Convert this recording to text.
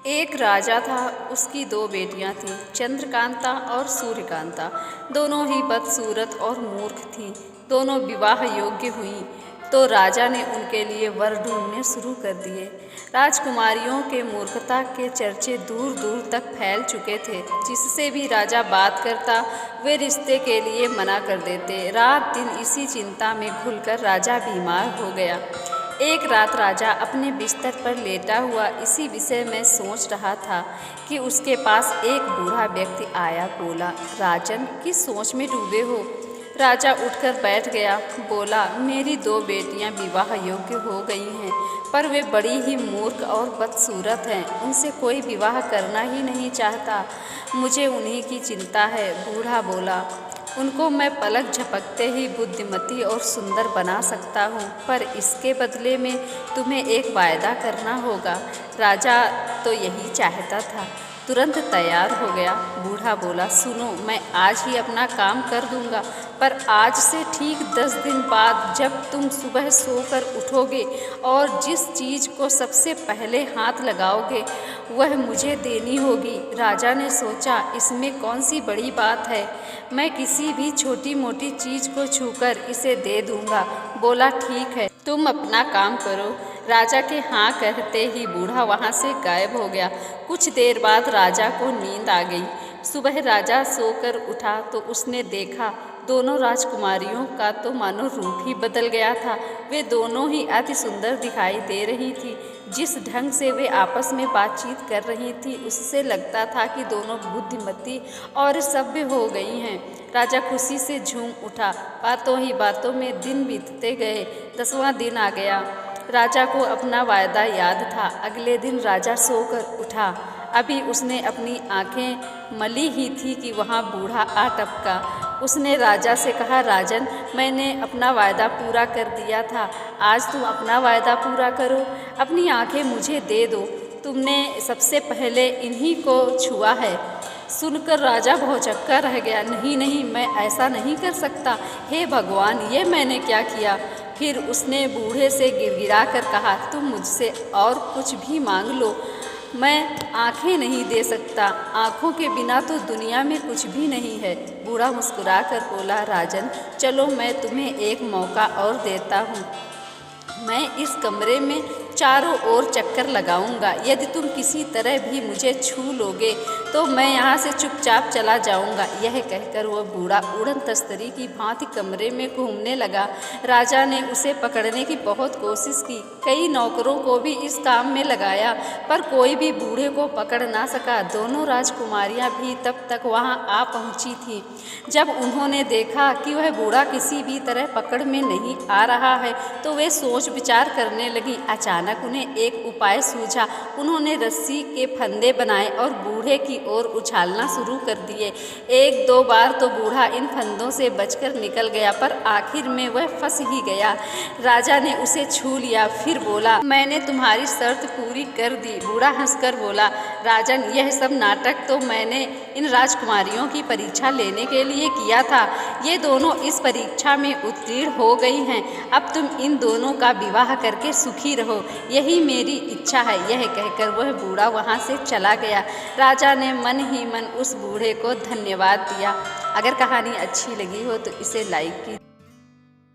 एक राजा था, उसकी दो बेटियां थीं, चंद्रकांता और सूर्यकांता। दोनों ही बदसूरत और मूर्ख थीं। दोनों विवाह योग्य हुईं तो राजा ने उनके लिए वर ढूंढने शुरू कर दिए। राजकुमारियों के मूर्खता के चर्चे दूर दूर तक फैल चुके थे। जिससे भी राजा बात करता वे रिश्ते के लिए मना कर देते। रात दिन इसी चिंता में घुलकर राजा बीमार हो गया। एक रात राजा अपने बिस्तर पर लेटा हुआ इसी विषय में सोच रहा था कि उसके पास एक बूढ़ा व्यक्ति आया। बोला, राजन, किस सोच में डूबे हो? राजा उठकर बैठ गया। बोला, मेरी दो बेटियां विवाह योग्य हो गई हैं, पर वे बड़ी ही मूर्ख और बदसूरत हैं। उनसे कोई विवाह करना ही नहीं चाहता। मुझे उन्हीं की चिंता है। बूढ़ा बोला, उनको मैं पलक झपकते ही बुद्धिमती और सुंदर बना सकता हूँ, पर इसके बदले में तुम्हें एक वायदा करना होगा। राजा तो यही चाहता था, तुरंत तैयार हो गया। बूढ़ा बोला, सुनो, मैं आज ही अपना काम कर दूंगा, पर आज से ठीक 10 दिन बाद जब तुम सुबह सोकर उठोगे और जिस चीज़ को सबसे पहले हाथ लगाओगे वह मुझे देनी होगी। राजा ने सोचा, इसमें कौन सी बड़ी बात है, मैं किसी भी छोटी मोटी चीज़ को छूकर इसे दे दूंगा। बोला, ठीक है, तुम अपना काम करो। राजा के हाँ कहते ही बूढ़ा वहाँ से गायब हो गया। कुछ देर बाद राजा को नींद आ गई। सुबह राजा सोकर उठा तो उसने देखा दोनों राजकुमारियों का तो मानो रूप ही बदल गया था। वे दोनों ही अति सुंदर दिखाई दे रही थी। जिस ढंग से वे आपस में बातचीत कर रही थी उससे लगता था कि दोनों बुद्धिमती और सभ्य हो गई हैं। राजा खुशी से झूम उठा। बातों ही बातों में दिन बीतते गए। 10वां दिन आ गया। राजा को अपना वायदा याद था। अगले दिन राजा सोकर उठा। अभी उसने अपनी आंखें मली ही थी कि वहाँ बूढ़ा आ टपका। उसने राजा से कहा, राजन, मैंने अपना वायदा पूरा कर दिया था, आज तुम अपना वायदा पूरा करो, अपनी आंखें मुझे दे दो। तुमने सबसे पहले इन्हीं को छुआ है। सुनकर राजा भौचक्का रह गया। नहीं नहीं, मैं ऐसा नहीं कर सकता। हे भगवान, ये मैंने क्या किया? फिर उसने बूढ़े से गिड़गिड़ा कर कहा, तुम मुझसे और कुछ भी मांग लो, मैं आंखें नहीं दे सकता। आँखों के बिना तो दुनिया में कुछ भी नहीं है। बूढ़ा मुस्कुराकर बोला, राजन, चलो मैं तुम्हें एक मौका और देता हूँ। मैं इस कमरे में चारों ओर चक्कर लगाऊंगा। यदि तुम किसी तरह भी मुझे छू लोगे तो मैं यहाँ से चुपचाप चला जाऊंगा। यह कहकर वह बूढ़ा उड़न तस्तरी की भांति कमरे में घूमने लगा। राजा ने उसे पकड़ने की बहुत कोशिश की। कई नौकरों को भी इस काम में लगाया, पर कोई भी बूढ़े को पकड़ ना सका। दोनों राजकुमारियाँ भी तब तक वहाँ आ पहुँची थीं। जब उन्होंने देखा कि वह बूढ़ा किसी भी तरह पकड़ में नहीं आ रहा है तो वे सोच विचार करने लगी। अचानक उन्हें एक उपाय सूझा। उन्होंने रस्सी के फंदे बनाए और बूढ़े की ओर उछालना शुरू कर दिए। 1-2 बार तो बूढ़ा इन फंदों से बचकर निकल गया, पर आखिर में वह फंस ही गया। राजा ने उसे छू लिया। फिर बोला, मैंने तुम्हारी शर्त पूरी कर दी। बूढ़ा हंसकर बोला, राजन, यह सब नाटक तो मैंने इन राजकुमारियों की परीक्षा लेने के लिए किया था। ये दोनों इस परीक्षा में उत्तीर्ण हो गई हैं। अब तुम इन दोनों का विवाह करके सुखी रहो, यही मेरी इच्छा है। यह कहकर वह बूढ़ा वहाँ से चला गया। राजा ने मन ही मन उस बूढ़े को धन्यवाद दिया। अगर कहानी अच्छी लगी हो तो इसे लाइक कीजिए।